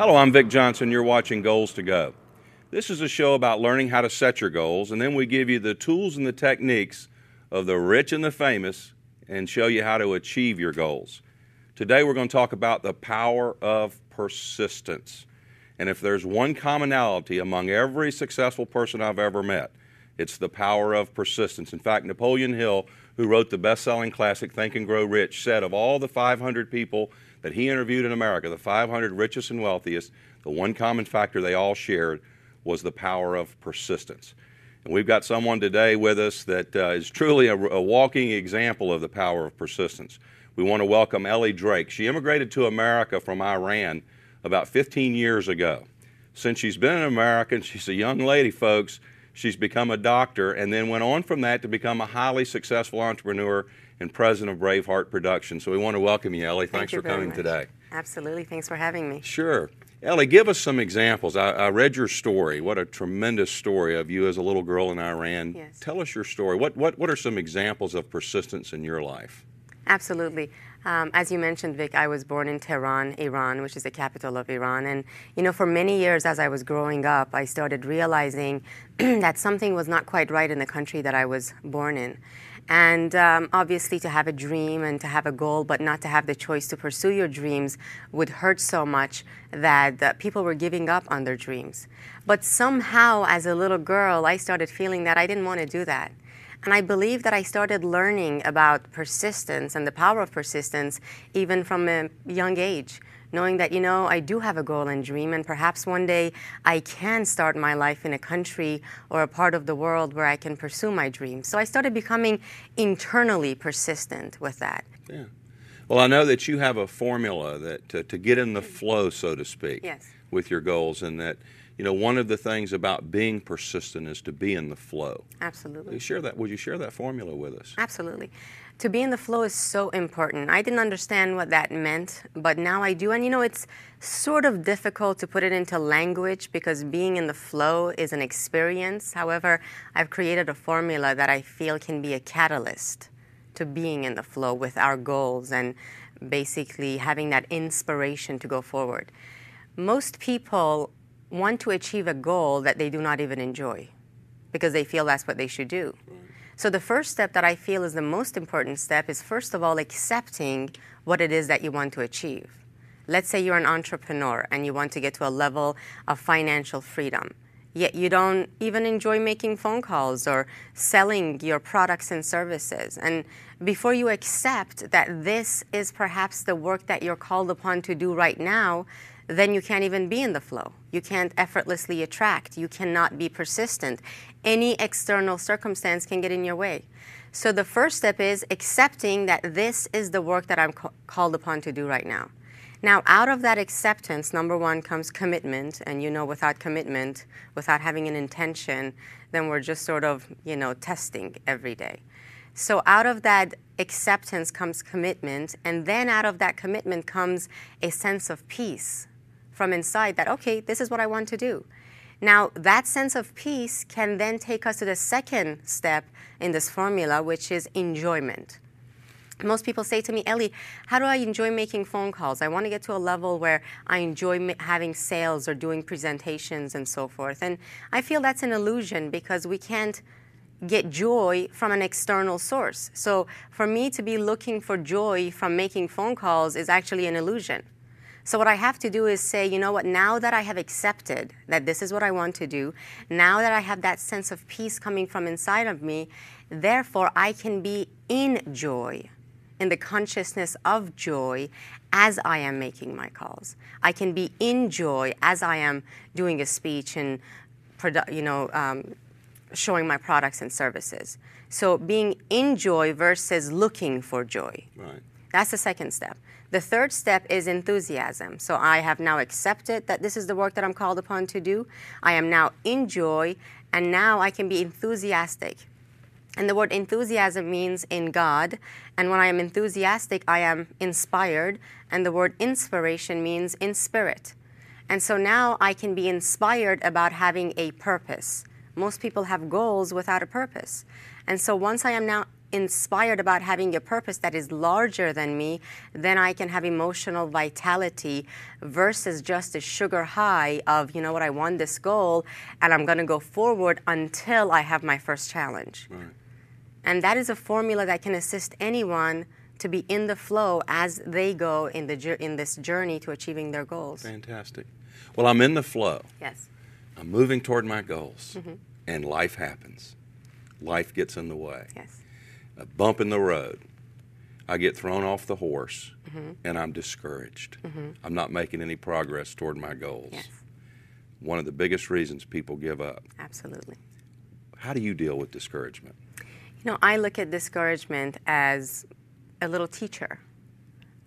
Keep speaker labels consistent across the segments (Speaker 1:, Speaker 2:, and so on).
Speaker 1: Hello, I'm Vic Johnson. You're watching Goals to Go. This is a show about learning how to set your goals, and then we give you the tools and the techniques of the rich and the famous and show you how to achieve your goals. Today we're going to talk about the power of persistence. And if there's one commonality among every successful person I've ever met, it's the power of persistence. In fact, Napoleon Hill, who wrote the best-selling classic Think and Grow Rich, said of all the 500 people that he interviewed in America, the 500 richest and wealthiest, the one common factor they all shared was the power of persistence. And we've got someone today with us that is truly a walking example of the power of persistence. We want to welcome Ellie Drake. She immigrated to America from Iran about 15 years ago. Since she's been in America, and she's a young lady, folks, she's become a doctor and then went on from that to become a highly successful entrepreneur and president of Braveheart Productions. So we want to welcome you, Ellie. Thanks for coming today.
Speaker 2: Absolutely. Thanks for having me.
Speaker 1: Sure. Ellie, give us some examples. I read your story. What a tremendous story of you as a little girl in Iran.
Speaker 2: Yes.
Speaker 1: Tell us your story. What are some examples of persistence in your life?
Speaker 2: Absolutely. As you mentioned, Vic, I was born in Tehran, Iran, which is the capital of Iran. And, you know, for many years as I was growing up, I started realizing that something was not quite right in the country that I was born in. And obviously to have a dream and to have a goal, but not to have the choice to pursue your dreams would hurt so much that people were giving up on their dreams. But somehow, as a little girl, I started feeling that I didn't want to do that. And I believe that I started learning about persistence and the power of persistence even from a young age, knowing that, you know, I do have a goal and dream, and perhaps one day I can start my life in a country or a part of the world where I can pursue my dreams. So I started becoming internally persistent with that.
Speaker 1: Yeah. Well, I know that you have a formula that to get in the flow, so to speak,
Speaker 2: Yes.
Speaker 1: with your goals, and that, you know, one of the things about being persistent is to be in the flow.
Speaker 2: Absolutely.
Speaker 1: Would you share that formula with us?
Speaker 2: Absolutely. To be in the flow is so important. I didn't understand what that meant, but now I do. And you know, it's sort of difficult to put it into language because being in the flow is an experience. However, I've created a formula that I feel can be a catalyst to being in the flow with our goals and basically having that inspiration to go forward. Most people want to achieve a goal that they do not even enjoy because they feel that's what they should do. So the first step that I feel is the most important step is, first of all, accepting what it is that you want to achieve. Let's say you're an entrepreneur and you want to get to a level of financial freedom, yet you don't even enjoy making phone calls or selling your products and services. And before you accept that this is perhaps the work that you're called upon to do right now, then you can't even be in the flow. You can't effortlessly attract. You cannot be persistent. Any external circumstance can get in your way. So the first step is accepting that this is the work that I'm called upon to do right now. Now, out of that acceptance, number one comes commitment. And you know, without commitment, without having an intention, then we're just sort of, you know, testing every day. So out of that acceptance comes commitment. And then out of that commitment comes a sense of peace from inside that, okay, this is what I want to do. Now, that sense of peace can then take us to the second step in this formula, which is enjoyment. Most people say to me, Ellie, how do I enjoy making phone calls? I want to get to a level where I enjoy having sales or doing presentations and so forth. And I feel that's an illusion because we can't get joy from an external source. So for me to be looking for joy from making phone calls is actually an illusion. So what I have to do is say, you know what, now that I have accepted that this is what I want to do, now that I have that sense of peace coming from inside of me, therefore I can be in joy, in the consciousness of joy as I am making my calls. I can be in joy as I am doing a speech and, showing my products and services. So being in joy versus looking for joy.
Speaker 1: Right.
Speaker 2: That's the second step. The third step is enthusiasm. So I have now accepted that this is the work that I'm called upon to do. I am now in joy, and now I can be enthusiastic. And the word enthusiasm means in God. And when I am enthusiastic, I am inspired. And the word inspiration means in spirit. And so now I can be inspired about having a purpose. Most people have goals without a purpose. And so once I am now inspired about having a purpose that is larger than me, then I can have emotional vitality versus just a sugar high of, you know what, I want this goal and I'm going to go forward until I have my first challenge.
Speaker 1: Right.
Speaker 2: And that is a formula that can assist anyone to be in the flow as they go in this journey to achieving their goals.
Speaker 1: Fantastic. Well, I'm in the flow.
Speaker 2: Yes.
Speaker 1: I'm moving toward my goals, and life happens. Life gets in the way.
Speaker 2: Yes.
Speaker 1: A bump in the road. I get thrown off the horse, and I'm discouraged. I'm not making any progress toward my goals.
Speaker 2: Yes.
Speaker 1: One of the biggest reasons people give up.
Speaker 2: Absolutely.
Speaker 1: How do you deal with discouragement?
Speaker 2: You know, I look at discouragement as a little teacher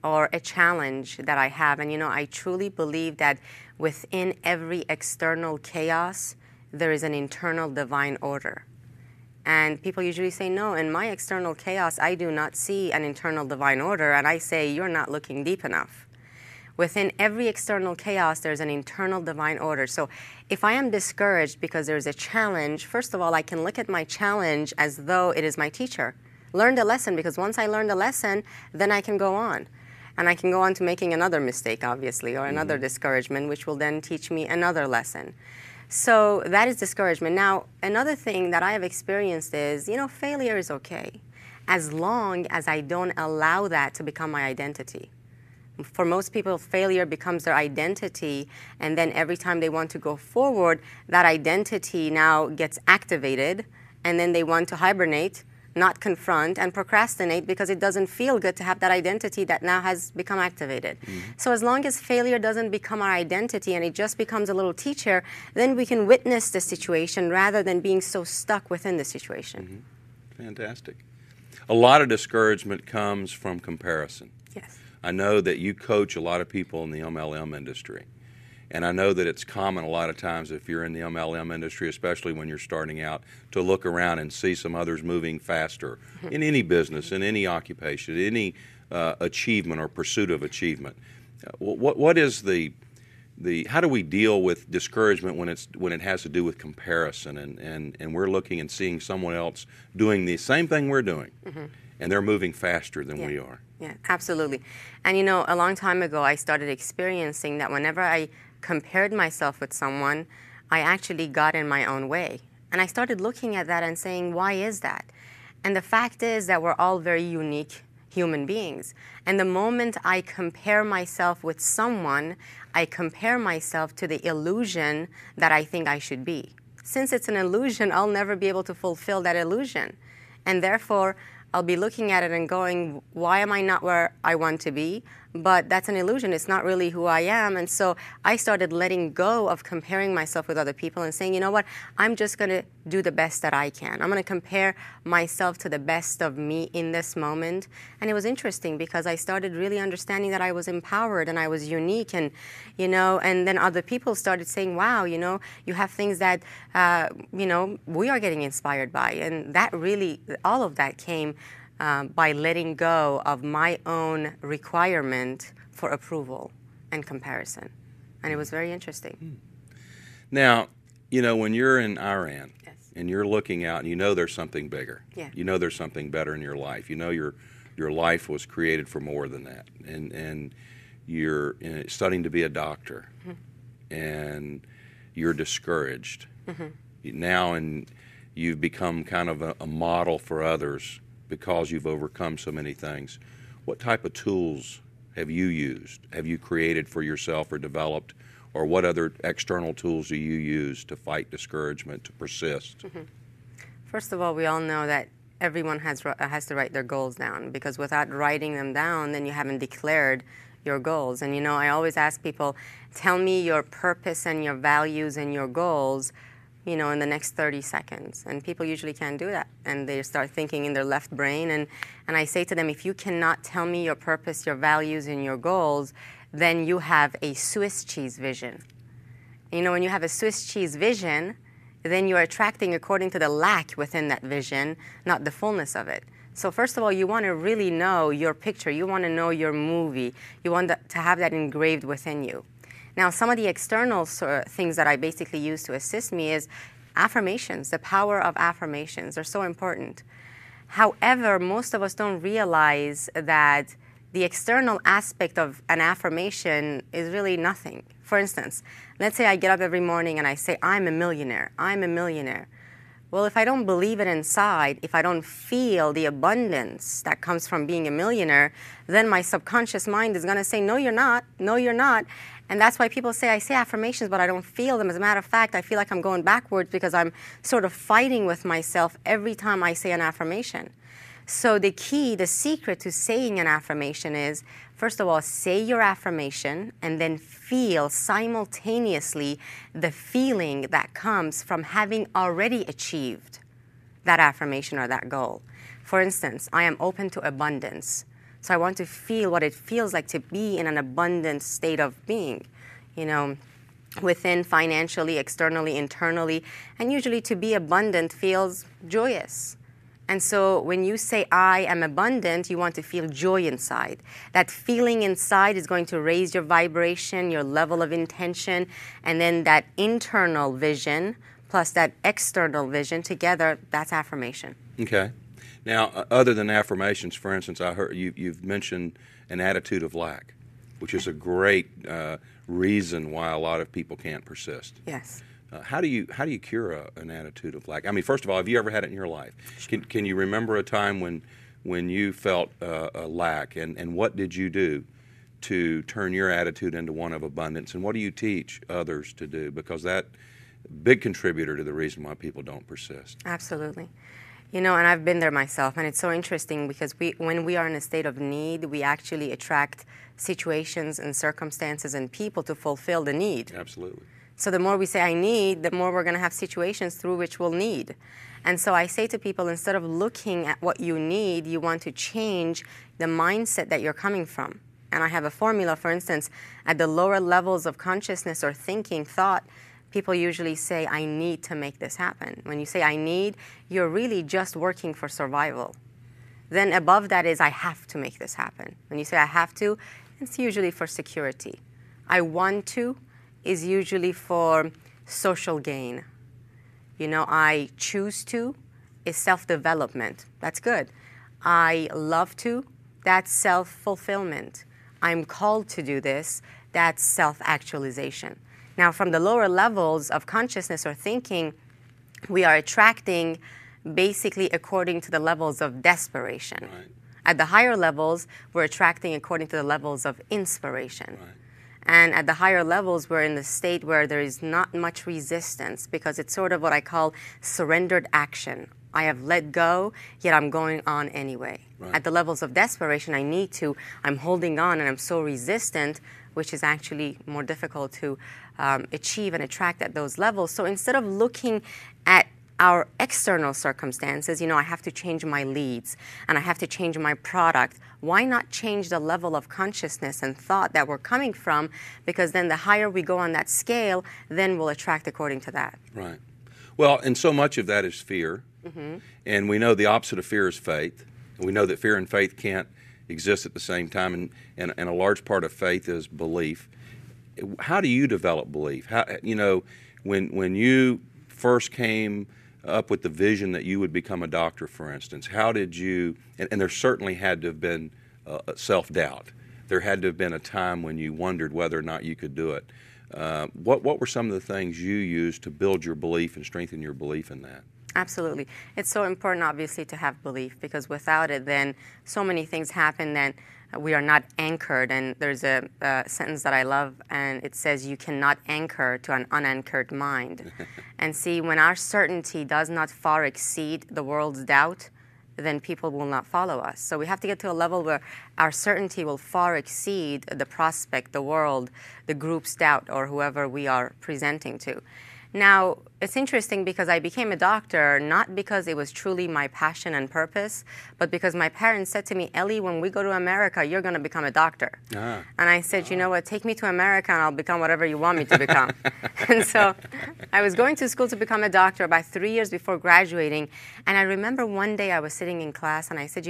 Speaker 2: or a challenge that I have. And, you know, I truly believe that within every external chaos, there is an internal divine order. And people usually say, no, in my external chaos, I do not see an internal divine order. And I say, you're not looking deep enough. Within every external chaos, there's an internal divine order. So if I am discouraged because there's a challenge, first of all, I can look at my challenge as though it is my teacher. Learn the lesson, because once I learn the lesson, then I can go on. And I can go on to making another mistake, obviously, or another discouragement, which will then teach me another lesson. So that is discouragement. Now, another thing that I have experienced is, you know, failure is okay, as long as I don't allow that to become my identity. For most people, failure becomes their identity, and then every time they want to go forward, that identity now gets activated, and then they want to hibernate, not confront, and procrastinate because it doesn't feel good to have that identity that now has become activated. So as long as failure doesn't become our identity and it just becomes a little teacher, then we can witness the situation rather than being so stuck within the situation.
Speaker 1: Fantastic. A lot of discouragement comes from comparison.
Speaker 2: Yes.
Speaker 1: I know that you coach a lot of people in the MLM industry. And I know that it's common a lot of times if you're in the MLM industry, especially when you're starting out, to look around and see some others moving faster in any business, in any occupation, any achievement or pursuit of achievement. What is how do we deal with discouragement when it has to do with comparison and we're looking and seeing someone else doing the same thing we're doing and they're moving faster than we are?
Speaker 2: Yeah, absolutely. And you know, a long time ago, I started experiencing that whenever I compared myself with someone, I actually got in my own way. And I started looking at that and saying, why is that? And the fact is that we're all very unique human beings. And the moment I compare myself with someone, I compare myself to the illusion that I think I should be. Since it's an illusion, I'll never be able to fulfill that illusion. And therefore, I'll be looking at it and going, why am I not where I want to be? But that's an illusion. It's not really who I am. And so I started letting go of comparing myself with other people and saying, you know what, I'm just going to do the best that I can. I'm going to compare myself to the best of me in this moment. And it was interesting because I started really understanding that I was empowered and I was unique. And, you know, and then other people started saying, wow, you know, you have things that, you know, we are getting inspired by. And that really, all of that came by letting go of my own requirement for approval and comparison. And it was very interesting.
Speaker 1: Now, you know, when you're in Iran
Speaker 2: Yes.
Speaker 1: and you're looking out and you know there's something bigger,
Speaker 2: Yeah.
Speaker 1: you know there's something better in your life, you know your life was created for more than that, and you're studying to be a doctor, and you're discouraged. Now, and you've become kind of a model for others because you've overcome so many things. What type of tools have you used? Have you created for yourself or developed? Or what other external tools do you use to fight discouragement, to persist?
Speaker 2: First of all, we all know that everyone has to write their goals down, because without writing them down, then you haven't declared your goals. And you know, I always ask people, tell me your purpose and your values and your goals, you know, in the next 30 seconds. And people usually can't do that. And they start thinking in their left brain. And I say to them, if you cannot tell me your purpose, your values, and your goals, then you have a Swiss cheese vision. You know, when you have a Swiss cheese vision, then you're attracting according to the lack within that vision, not the fullness of it. So first of all, you want to really know your picture. You want to know your movie. You want to have that engraved within you. Now, some of the external things that I basically use to assist me is affirmations. The power of affirmations are so important. However, most of us don't realize that the external aspect of an affirmation is really nothing. For instance, let's say I get up every morning and I say, I'm a millionaire, I'm a millionaire. Well, if I don't believe it inside, if I don't feel the abundance that comes from being a millionaire, then my subconscious mind is going to say, no, you're not, no, you're not. And that's why people say, I say affirmations, but I don't feel them. As a matter of fact, I feel like I'm going backwards because I'm sort of fighting with myself every time I say an affirmation. So the key, the secret to saying an affirmation is, first of all, say your affirmation and then feel simultaneously the feeling that comes from having already achieved that affirmation or that goal. For instance, I am open to abundance. So I want to feel what it feels like to be in an abundant state of being, within, financially, externally, internally. And usually to be abundant feels joyous. And so when you say, I am abundant, you want to feel joy inside. That feeling inside is going to raise your vibration, your level of intention, and then that internal vision plus that external vision together, that's affirmation.
Speaker 1: Okay. Now, other than affirmations, for instance, I heard you've mentioned an attitude of lack, which is a great reason why a lot of people can't persist.
Speaker 2: Yes.
Speaker 1: How do you cure an attitude of lack? I mean, first of all, have you ever had it in your life? Can you remember a time when you felt a lack, and what did you do to turn your attitude into one of abundance, and what do you teach others to do? Because that big contributor to the reason why people don't persist.
Speaker 2: Absolutely. And I've been there myself, and it's so interesting because when we are in a state of need, we actually attract situations and circumstances and people to fulfill the need.
Speaker 1: Absolutely.
Speaker 2: So the more we say I need, the more we're going to have situations through which we'll need. And so I say to people, instead of looking at what you need, you want to change the mindset that you're coming from. And I have a formula, for instance, at the lower levels of consciousness or thinking, thought, people usually say, I need to make this happen. When you say I need, you're really just working for survival. Then above that is I have to make this happen. When you say I have to, it's usually for security. I want to is usually for social gain. I choose to is self-development. That's good. I love to, that's self-fulfillment. I'm called to do this, that's self-actualization. Now, from the lower levels of consciousness or thinking, we are attracting basically according to the levels of desperation.
Speaker 1: Right.
Speaker 2: At the higher levels, we're attracting according to the levels of inspiration.
Speaker 1: Right.
Speaker 2: And at the higher levels, we're in the state where there is not much resistance because it's sort of what I call surrendered action. I have let go, yet I'm going on anyway.
Speaker 1: Right.
Speaker 2: At the levels of desperation, I'm holding on and I'm so resistant, which is actually more difficult to achieve and attract at those levels. So instead of looking at our external circumstances, I have to change my leads and I have to change my product. Why not change the level of consciousness and thought that we're coming from? Because then the higher we go on that scale, then we'll attract according to that.
Speaker 1: Right. Well, and so much of that is fear. Mm-hmm. And we know the opposite of fear is faith. And we know that fear and faith can't exist at the same time. And a large part of faith is belief. How do you develop belief? How, when you first came up with the vision that you would become a doctor, for instance, how did you, and there certainly had to have been self-doubt. There had to have been a time when you wondered whether or not you could do it. What were some of the things you used to build your belief and strengthen your belief in that?
Speaker 2: Absolutely. It's so important, obviously, to have belief because without it, then so many things happen that we are not anchored. And there's a sentence that I love, and it says, you cannot anchor to an unanchored mind. And see, when our certainty does not far exceed the world's doubt, then people will not follow us. So we have to get to a level where our certainty will far exceed the prospect, the world, the group's doubt, or whoever we are presenting to. Now, it's interesting because I became a doctor not because it was truly my passion and purpose, but because my parents said to me, Ellie, when we go to America, you're going to become a doctor. And I said, you know what, take me to America and I'll become whatever you want me to become. And so I was going to school to become a doctor about 3 years before graduating. And I remember one day I was sitting in class and I said,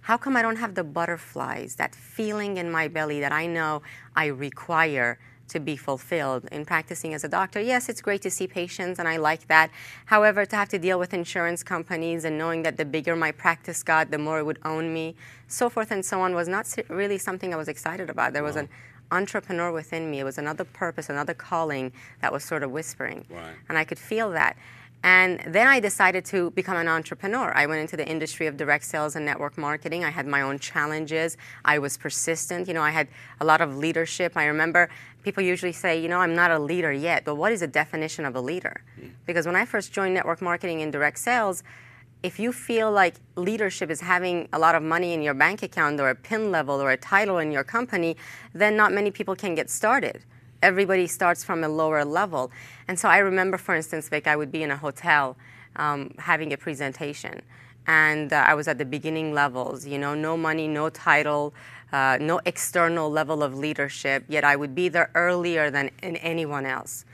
Speaker 2: how come I don't have the butterflies, that feeling in my belly that I know I require to be fulfilled. In practicing as a doctor, yes, it's great to see patients, and I like that. However, to have to deal with insurance companies and knowing that the bigger my practice got, the more it would own me, so forth and so on, was not really something I was excited about. There was an entrepreneur within me. It was another purpose, another calling that was sort of whispering.
Speaker 1: Right.
Speaker 2: And I could feel that. And then I decided to become an entrepreneur. I went into the industry of direct sales and network marketing. I had my own challenges. I was persistent. I had a lot of leadership. I remember people usually say, I'm not a leader yet. But what is the definition of a leader? Because when I first joined network marketing and direct sales, if you feel like leadership is having a lot of money in your bank account or a PIN level or a title in your company, then not many people can get started. Everybody starts from a lower level. And so I remember, for instance, Vic, I would be in a hotel having a presentation. And I was at the beginning levels, no money, no title, no external level of leadership, yet I would be there earlier than anyone else.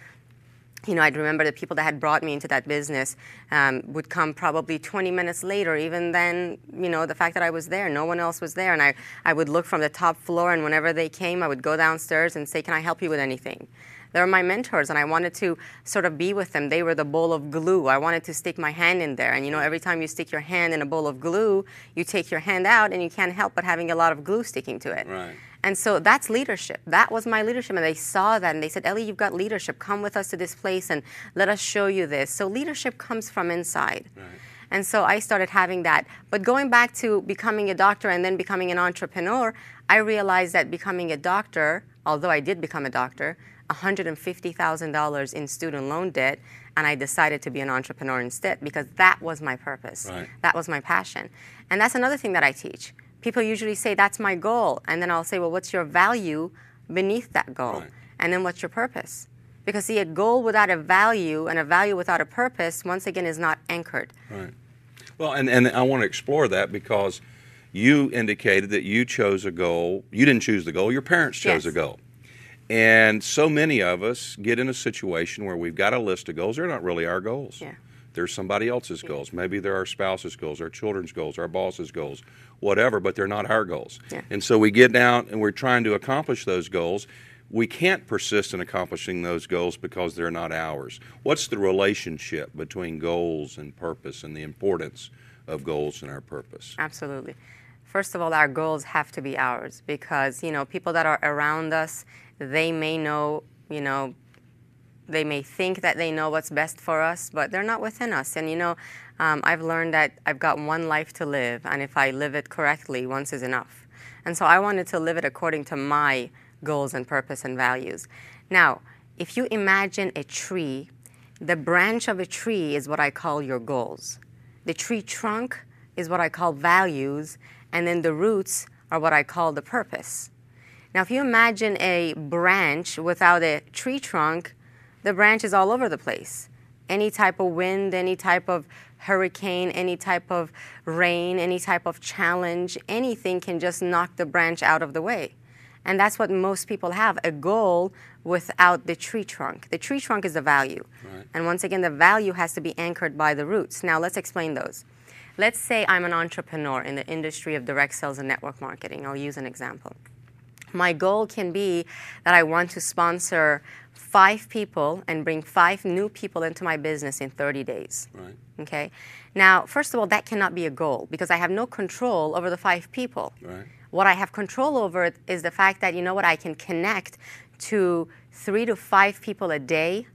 Speaker 2: I'd remember the people that had brought me into that business would come probably 20 minutes later, even then, the fact that I was there, no one else was there. And I would look from the top floor, and whenever they came, I would go downstairs and say, can I help you with anything? They were my mentors, and I wanted to sort of be with them. They were the bowl of glue. I wanted to stick my hand in there. And, every time you stick your hand in a bowl of glue, you take your hand out, and you can't help but having a lot of glue sticking to it.
Speaker 1: Right.
Speaker 2: And so that's leadership. That was my leadership. And they saw that, and they said, Ellie, you've got leadership. Come with us to this place, and let us show you this. So leadership comes from inside.
Speaker 1: Right.
Speaker 2: And so I started having that. But going back to becoming a doctor and then becoming an entrepreneur, I realized that becoming a doctor, although I did become a doctor, $150,000 in student loan debt, and I decided to be an entrepreneur instead because that was my purpose.
Speaker 1: Right.
Speaker 2: That was my passion. And that's another thing that I teach. People usually say, that's my goal. And then I'll say, well, what's your value beneath that goal?
Speaker 1: Right.
Speaker 2: And then what's your purpose? Because, see, a goal without a value and a value without a purpose, once again, is not anchored.
Speaker 1: Right. Well, and I want to explore that because you indicated that you chose a goal. You didn't choose the goal. Your parents chose a goal. And so many of us get in a situation where we've got a list of goals. They're not really our goals.
Speaker 2: Yeah.
Speaker 1: They're somebody else's goals. Maybe they're our spouse's goals, our children's goals, our boss's goals, whatever, but they're not our goals.
Speaker 2: Yeah.
Speaker 1: And so we get down and we're trying to accomplish those goals. We can't persist in accomplishing those goals because they're not ours. What's the relationship between goals and purpose and the importance of goals and our purpose?
Speaker 2: Absolutely. First of all, our goals have to be ours because, people that are around us, they may know, they may think that they know what's best for us, but they're not within us. And, I've learned that I've got one life to live, and if I live it correctly, once is enough. And so I wanted to live it according to my goals and purpose and values. Now, if you imagine a tree, the branch of a tree is what I call your goals. The tree trunk is what I call values, and then the roots are what I call the purpose. Now, if you imagine a branch without a tree trunk, the branch is all over the place. Any type of wind, any type of hurricane, any type of rain, any type of challenge, anything can just knock the branch out of the way. And that's what most people have, a goal without the tree trunk. The tree trunk is the value.
Speaker 1: Right.
Speaker 2: And once again, the value has to be anchored by the roots. Now, let's explain those. Let's say I'm an entrepreneur in the industry of direct sales and network marketing. I'll use an example. My goal can be that I want to sponsor 5 people and bring 5 new people into my business in 30 days.
Speaker 1: Right.
Speaker 2: Okay? Now, first of all, that cannot be a goal because I have no control over the 5 people.
Speaker 1: Right.
Speaker 2: What I have control over is the fact that, I can connect to 3 to 5 people a day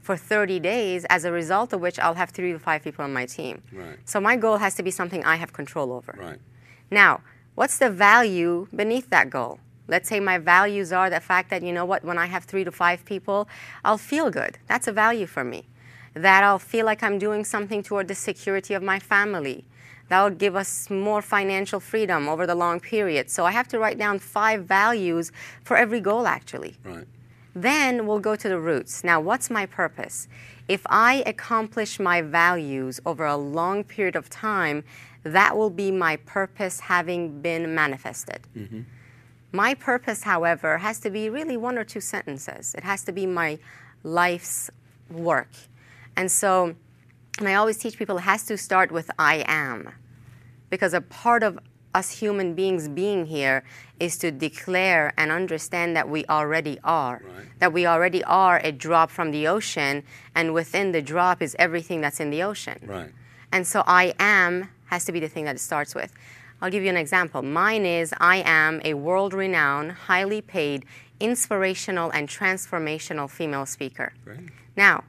Speaker 2: for 30 days, as a result of which I'll have 3 to 5 people on my team.
Speaker 1: Right.
Speaker 2: So my goal has to be something I have control over.
Speaker 1: Right.
Speaker 2: Now, what's the value beneath that goal? Let's say my values are the fact that, when I have 3 to 5 people, I'll feel good. That's a value for me. That I'll feel like I'm doing something toward the security of my family. That will give us more financial freedom over the long period. So I have to write down 5 values for every goal, actually.
Speaker 1: Right.
Speaker 2: Then we'll go to the roots. Now, what's my purpose? If I accomplish my values over a long period of time, that will be my purpose having been manifested.
Speaker 1: Mm-hmm.
Speaker 2: My purpose, however, has to be really 1 or 2 sentences. It has to be my life's work. And I always teach people it has to start with I am. Because a part of us human beings being here is to declare and understand that we already are.
Speaker 1: Right.
Speaker 2: That we already are a drop from the ocean, and within the drop is everything that's in the ocean.
Speaker 1: Right.
Speaker 2: And so I am has to be the thing that it starts with. I'll give you an example. Mine is I am a world-renowned, highly paid, inspirational and transformational female speaker.
Speaker 1: Great.
Speaker 2: Now,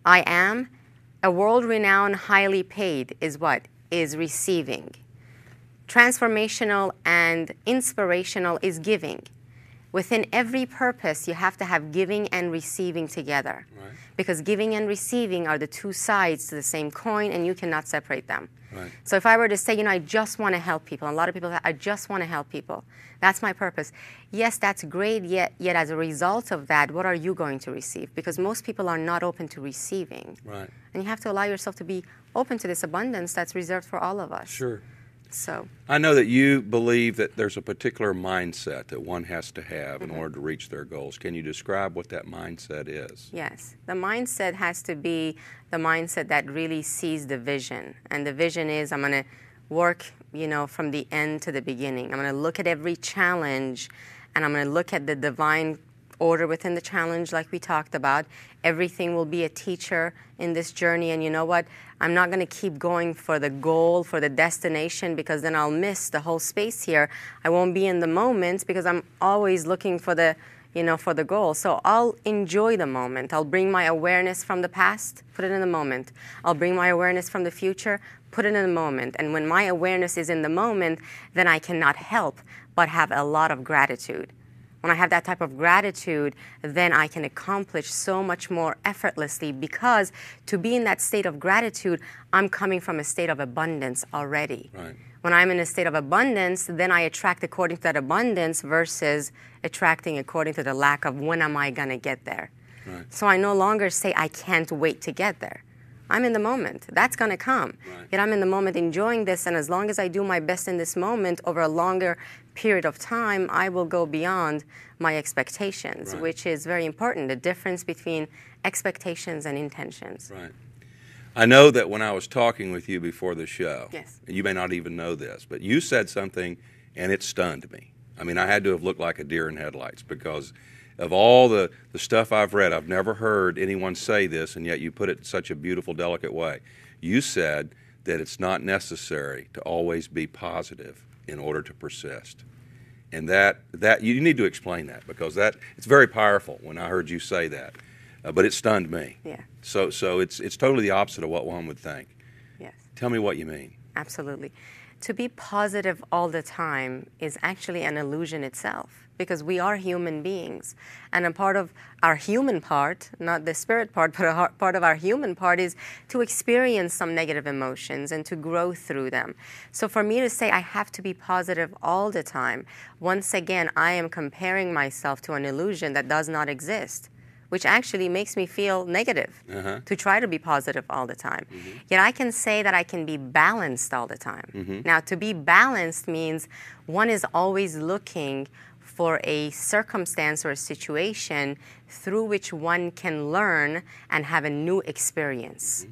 Speaker 2: I am a world-renowned, highly paid is what? Is receiving. Transformational and inspirational is giving. Within every purpose, you have to have giving and receiving together.
Speaker 1: Right.
Speaker 2: Because giving and receiving are the two sides to the same coin, and you cannot separate them.
Speaker 1: Right.
Speaker 2: So if I were to say, I just want to help people, and a lot of people, I just want to help people. That's my purpose. Yes, that's great, yet as a result of that, what are you going to receive? Because most people are not open to receiving.
Speaker 1: Right.
Speaker 2: And you have to allow yourself to be open to this abundance that's reserved for all of us.
Speaker 1: Sure.
Speaker 2: So
Speaker 1: I know that you believe that there's a particular mindset that one has to have in order to reach their goals. Can you describe what that mindset is?
Speaker 2: yes, the mindset has to be the mindset that really sees the vision. And the vision is I'm going to work, from the end to the beginning. I'm going to look at every challenge, and I'm going to look at the divine order within the challenge like we talked about. Everything will be a teacher in this journey, and you know what? I'm not going to keep going for the goal, for the destination, because then I'll miss the whole space here. I won't be in the moment because I'm always looking for the for the goal. So I'll enjoy the moment. I'll bring my awareness from the past, put it in the moment. I'll bring my awareness from the future, put it in the moment. And when my awareness is in the moment, then I cannot help but have a lot of gratitude. When I have that type of gratitude, then I can accomplish so much more effortlessly, because to be in that state of gratitude, I'm coming from a state of abundance already.
Speaker 1: Right.
Speaker 2: When I'm in a state of abundance, then I attract according to that abundance versus attracting according to the lack of when am I going to get there.
Speaker 1: Right.
Speaker 2: So I no longer say I can't wait to get there. I'm in the moment. That's going to come.
Speaker 1: Right.
Speaker 2: Yet I'm in the moment enjoying this, and as long as I do my best in this moment over a longer period of time, I will go beyond my expectations,
Speaker 1: Right.
Speaker 2: which is very important, the difference between expectations and intentions.
Speaker 1: Right. I know that when I was talking with you before the show,
Speaker 2: Yes.
Speaker 1: and you may not even know this, but you said something and it stunned me. I mean, I had to have looked like a deer in headlights, because of all the stuff I've read, I've never heard anyone say this, and yet you put it in such a beautiful, delicate way. You said that it's not necessary to always be positive in order to persist. And that you need to explain that, because it's very powerful when I heard you say that. But it stunned me.
Speaker 2: Yeah.
Speaker 1: So it's totally the opposite of what one would think.
Speaker 2: Yes.
Speaker 1: Tell me what you mean.
Speaker 2: Absolutely. To be positive all the time is actually an illusion itself, because we are human beings. And a part of our human part, not the spirit part, but a part of our human part is to experience some negative emotions and to grow through them. So for me to say I have to be positive all the time, once again, I am comparing myself to an illusion that does not exist, which actually makes me feel negative to try to be positive all the time. Yet I can say that I can be balanced all the time. Now, to be balanced means one is always looking for a circumstance or a situation through which one can learn and have a new experience.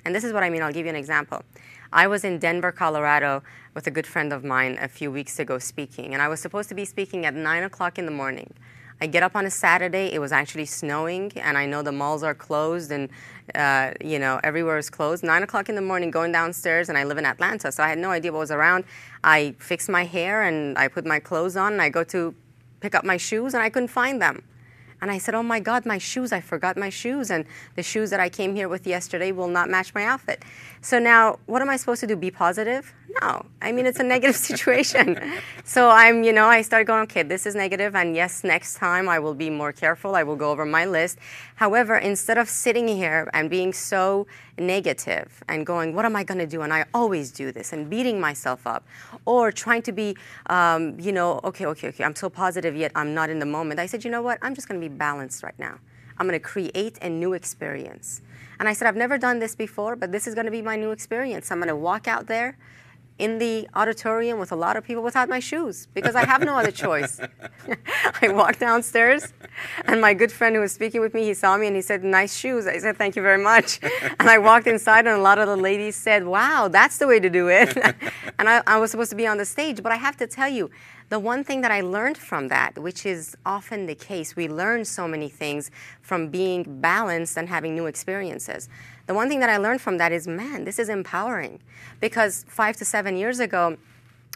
Speaker 2: And this is what I mean. I'll give you an example. I was in Denver, Colorado with a good friend of mine a few weeks ago speaking, and I was supposed to be speaking at 9 o'clock in the morning. I get up on a Saturday, it was actually snowing, and I know the malls are closed and, everywhere is closed. 9 o'clock in the morning, going downstairs, and I live in Atlanta, so I had no idea what was around. I fixed my hair, and I put my clothes on, and I go to pick up my shoes, and I couldn't find them. And I said, oh my God, my shoes, I forgot my shoes, and the shoes that I came here with yesterday will not match my outfit. So now, what am I supposed to do, be positive? No, I mean, it's a negative situation. So I start going, okay, this is negative, and yes, next time I will be more careful, I will go over my list. However, instead of sitting here and being so negative and going, what am I going to do, and I always do this, and beating myself up, or trying to be, okay, I'm so positive, yet I'm not in the moment. I said, you know what, I'm just going to be balanced right now. I'm going to create a new experience. And I said, I've never done this before, but this is going to be my new experience. I'm going to walk out there, in the auditorium with a lot of people without my shoes because I have no other choice. I walked downstairs, and my good friend who was speaking with me, he saw me and he said, "Nice shoes." I said, "Thank you very much." And I walked inside, and a lot of the ladies said, "Wow, that's the way to do it." And I was supposed to be on the stage, but I have to tell you, the one thing that I learned from that, which is often the case, we learn so many things from being balanced and having new experiences. The one thing that I learned from that is, man, this is empowering. Because 5 to 7 years ago,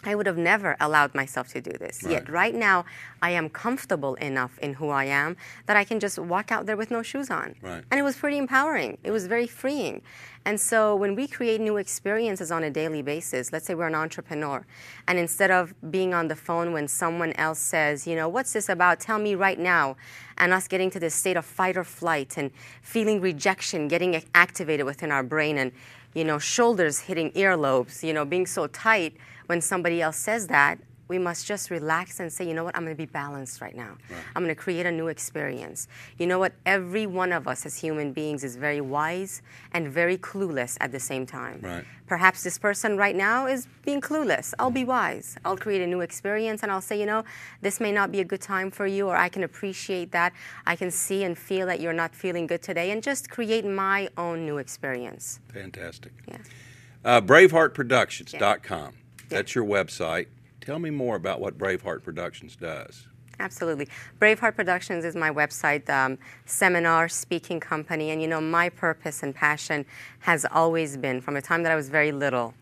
Speaker 2: I would have never allowed myself to do this.
Speaker 1: Right.
Speaker 2: Yet right now, I am comfortable enough in who I am that I can just walk out there with no shoes on.
Speaker 1: Right.
Speaker 2: And it was pretty empowering. It was very freeing. And so when we create new experiences on a daily basis, let's say we're an entrepreneur, and instead of being on the phone when someone else says, you know, "What's this about? Tell me right now," and us getting to this state of fight or flight and feeling rejection, getting activated within our brain, and, you know, shoulders hitting earlobes, you know, being so tight when somebody else says that, we must just relax and say, you know what, I'm going to be balanced right now.
Speaker 1: Right.
Speaker 2: I'm going to create a new experience. You know what, every one of us as human beings is very wise and very clueless at the same time.
Speaker 1: Right.
Speaker 2: Perhaps this person right now is being clueless. I'll be wise. I'll create a new experience, and I'll say, you know, this may not be a good time for you, or I can appreciate that. I can see and feel that you're not feeling good today, and just create my own new experience.
Speaker 1: Fantastic.
Speaker 2: Yeah.
Speaker 1: BraveheartProductions.com. That's your website. Tell me more about what Braveheart Productions does.
Speaker 2: Absolutely. Braveheart Productions is my website, seminar, speaking company, and you know, my purpose and passion has always been, from the time that I was very little,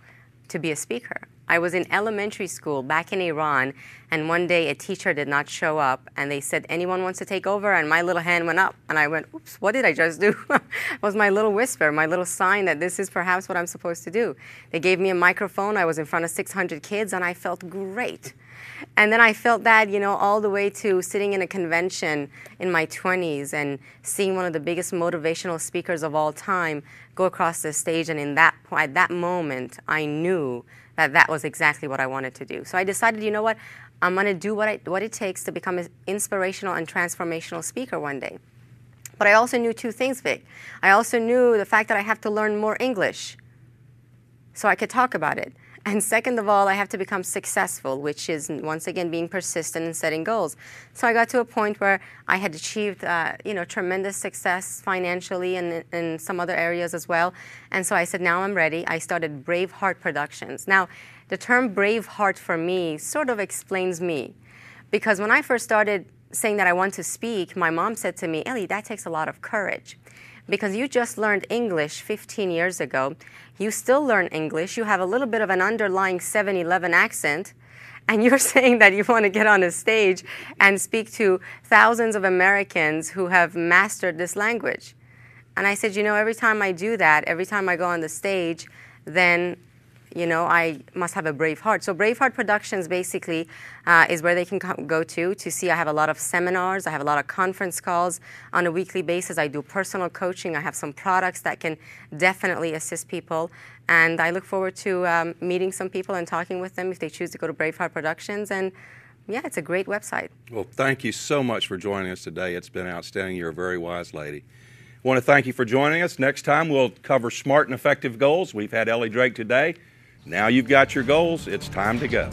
Speaker 2: to be a speaker. I was in elementary school back in Iran, and one day a teacher did not show up, and they said, "Anyone wants to take over?" And my little hand went up, and I went, "Oops, what did I just do?" It was my little whisper, my little sign that this is perhaps what I'm supposed to do. They gave me a microphone. I was in front of 600 kids, and I felt great. And then I felt that, you know, all the way to sitting in a convention in my 20s and seeing one of the biggest motivational speakers of all time go across the stage, and at that moment, I knew that that was exactly what I wanted to do. So I decided, you know what, I'm going to do what it takes to become an inspirational and transformational speaker one day. But I also knew two things, Vic. I also knew the fact that I have to learn more English so I could talk about it. And second of all, I have to become successful, which is, once again, being persistent and setting goals. So I got to a point where I had achieved, tremendous success financially and in some other areas as well. And so I said, now I'm ready. I started Braveheart Productions. Now, the term Braveheart for me sort of explains me. Because when I first started saying that I want to speak, my mom said to me, "Ellie, that takes a lot of courage. Because you just learned English 15 years ago. You still learn English. You have a little bit of an underlying 7-Eleven accent. And you're saying that you want to get on a stage and speak to thousands of Americans who have mastered this language." And I said, you know, every time I do that, every time I go on the stage, then, you know, I must have a brave heart. So Braveheart Productions basically is where they can go to see. I have a lot of seminars. I have a lot of conference calls on a weekly basis. I do personal coaching. I have some products that can definitely assist people. And I look forward to meeting some people and talking with them if they choose to go to Braveheart Productions. And yeah, it's a great website.
Speaker 1: Well, thank you so much for joining us today. It's been outstanding. You're a very wise lady. I want to thank you for joining us. Next time we'll cover smart and effective goals. We've had Ellie Drake today. Now you've got your goals. It's time to go.